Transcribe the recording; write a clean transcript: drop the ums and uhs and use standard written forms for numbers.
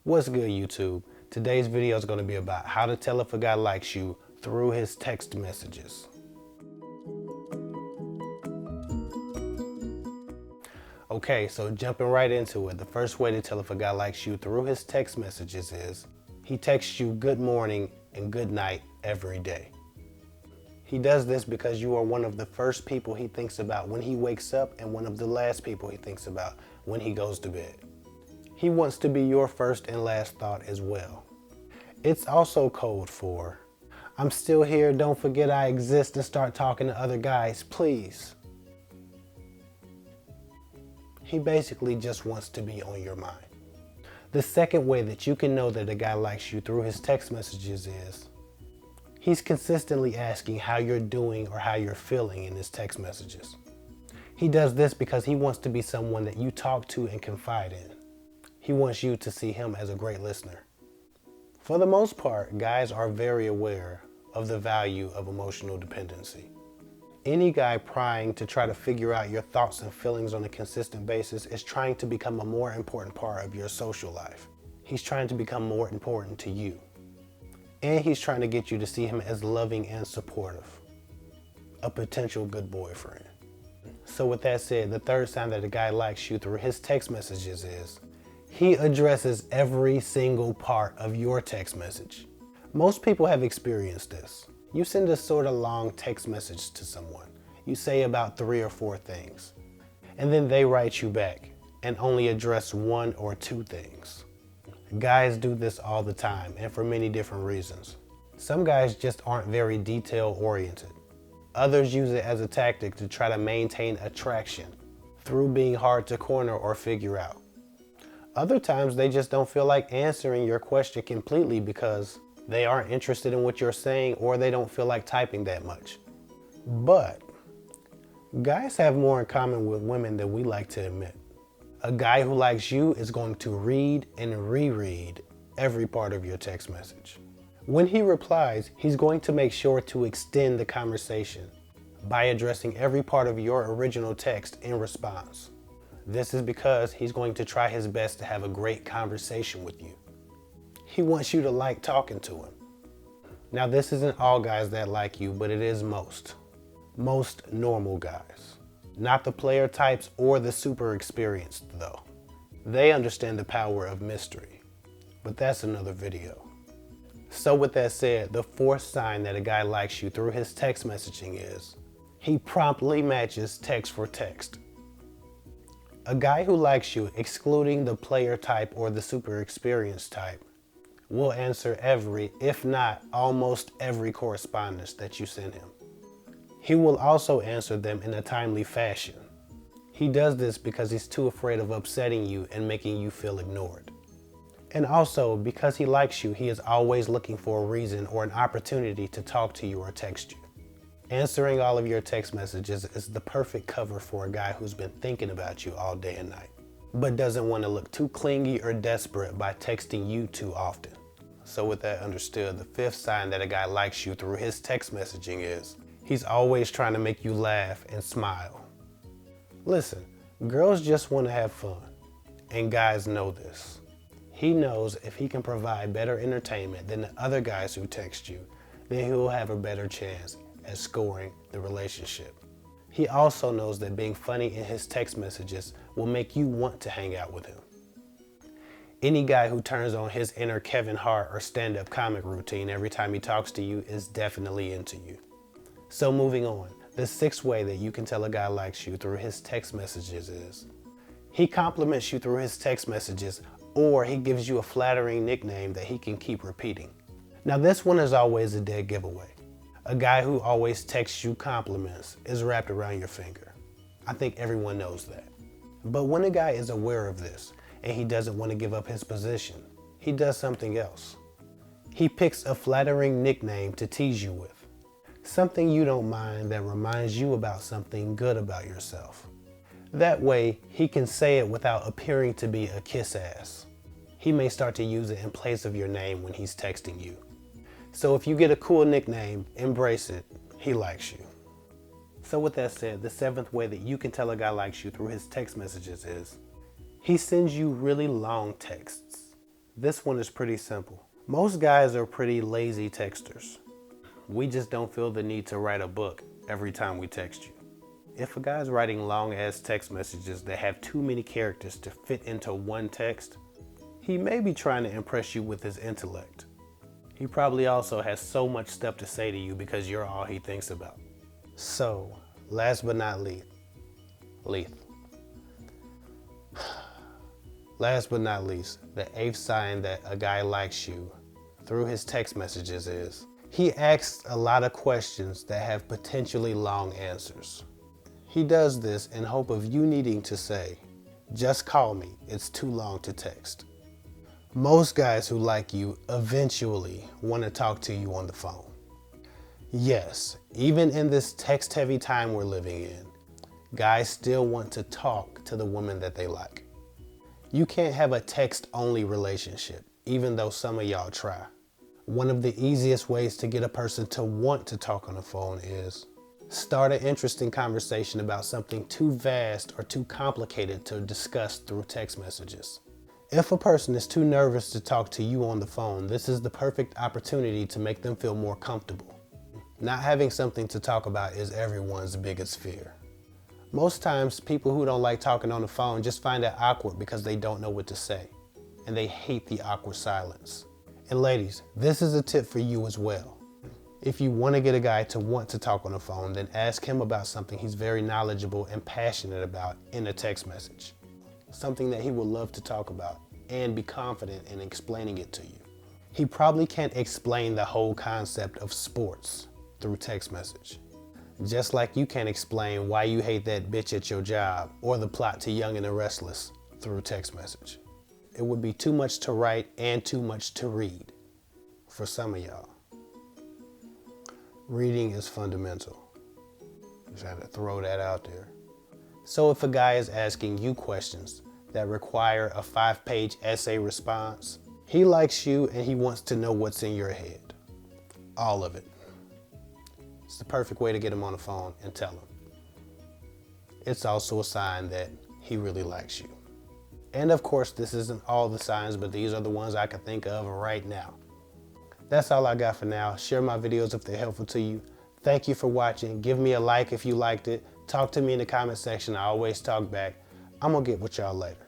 What's good, YouTube? Today's video is going to be about how to tell if a guy likes you through his text messages. Okay, so jumping right into it, the first way to tell if a guy likes you through his text messages is he texts you good morning and good night every day. He does this because you are one of the first people he thinks about when he wakes up and one of the last people he thinks about when he goes to bed. He wants to be your first and last thought as well. It's also code for, I'm still here, don't forget I exist, and start talking to other guys, please. He basically just wants to be on your mind. The second way that you can know that a guy likes you through his text messages is he's consistently asking how you're doing or how you're feeling in his text messages. He does this because he wants to be someone that you talk to and confide in. He wants you to see him as a great listener. For the most part, guys are very aware of the value of emotional dependency. Any guy prying to try to figure out your thoughts and feelings on a consistent basis is trying to become a more important part of your social life. He's trying to become more important to you. And he's trying to get you to see him as loving and supportive. A potential good boyfriend. So with that said, the third sign that a guy likes you through his text messages is he addresses every single part of your text message. Most people have experienced this. You send a sort of long text message to someone. You say about 3 or 4 things. And then they write you back and only address 1 or 2 things. Guys do this all the time and for many different reasons. Some guys just aren't very detail oriented. Others use it as a tactic to try to maintain attraction through being hard to corner or figure out. Other times they just don't feel like answering your question completely because they aren't interested in what you're saying or they don't feel like typing that much. But guys have more in common with women than we like to admit. A guy who likes you is going to read and reread every part of your text message. When he replies, he's going to make sure to extend the conversation by addressing every part of your original text in response. This is because he's going to try his best to have a great conversation with you. He wants you to like talking to him. Now, this isn't all guys that like you, but it is most. Most normal guys. Not the player types or the super experienced though. They understand the power of mystery, but that's another video. So with that said, the fourth sign that a guy likes you through his text messaging is he promptly matches text for text. A guy who likes you, excluding the player type or the super experienced type, will answer every, if not almost every correspondence that you send him. He will also answer them in a timely fashion. He does this because he's too afraid of upsetting you and making you feel ignored. And also, because he likes you, he is always looking for a reason or an opportunity to talk to you or text you. Answering all of your text messages is the perfect cover for a guy who's been thinking about you all day and night, but doesn't want to look too clingy or desperate by texting you too often. So with that understood, the fifth sign that a guy likes you through his text messaging is he's always trying to make you laugh and smile. Listen, girls just want to have fun, and guys know this. He knows if he can provide better entertainment than the other guys who text you, then he will have a better chance at scoring the relationship. He also knows that being funny in his text messages will make you want to hang out with him. Any guy who turns on his inner Kevin Hart or stand-up comic routine every time he talks to you is definitely into you. So moving on, the sixth way that you can tell a guy likes you through his text messages is he compliments you through his text messages, or he gives you a flattering nickname that he can keep repeating. Now this one is always a dead giveaway. A guy who always texts you compliments is wrapped around your finger. I think everyone knows that. But when a guy is aware of this and he doesn't want to give up his position, he does something else. He picks a flattering nickname to tease you with. Something you don't mind that reminds you about something good about yourself. That way, he can say it without appearing to be a kiss ass. He may start to use it in place of your name when he's texting you. So if you get a cool nickname, embrace it. He likes you. So with that said, the seventh way that you can tell a guy likes you through his text messages is he sends you really long texts. This one is pretty simple. Most guys are pretty lazy texters. We just don't feel the need to write a book every time we text you. If a guy's writing long ass text messages that have too many characters to fit into one text, he may be trying to impress you with his intellect. He probably also has so much stuff to say to you because you're all he thinks about. So, last but not least, the eighth sign that a guy likes you through his text messages is he asks a lot of questions that have potentially long answers. He does this in hope of you needing to say, "Just call me, it's too long to text." Most guys who like you eventually want to talk to you on the phone. Yes, even in this text-heavy time we're living in, guys still want to talk to the woman that they like. You can't have a text-only relationship, even though some of y'all try. One of the easiest ways to get a person to want to talk on the phone is start an interesting conversation about something too vast or too complicated to discuss through text messages. If a person is too nervous to talk to you on the phone, this is the perfect opportunity to make them feel more comfortable. Not having something to talk about is everyone's biggest fear. Most times, people who don't like talking on the phone just find it awkward because they don't know what to say, and they hate the awkward silence. And ladies, this is a tip for you as well. If you want to get a guy to want to talk on the phone, then ask him about something he's very knowledgeable and passionate about in a text message. Something that he would love to talk about and be confident in explaining it to you. He probably can't explain the whole concept of sports through text message. Just like you can't explain why you hate that bitch at your job or the plot to Young and the Restless through text message. It would be too much to write and too much to read for some of y'all. Reading is fundamental. Just had to throw that out there. So if a guy is asking you questions that require a 5-page essay response, he likes you and he wants to know what's in your head. All of it. It's the perfect way to get him on the phone and tell him. It's also a sign that he really likes you. And of course, this isn't all the signs, but these are the ones I can think of right now. That's all I got for now. Share my videos if they're helpful to you. Thank you for watching. Give me a like if you liked it. Talk to me in the comment section. I always talk back. I'm gonna get with y'all later.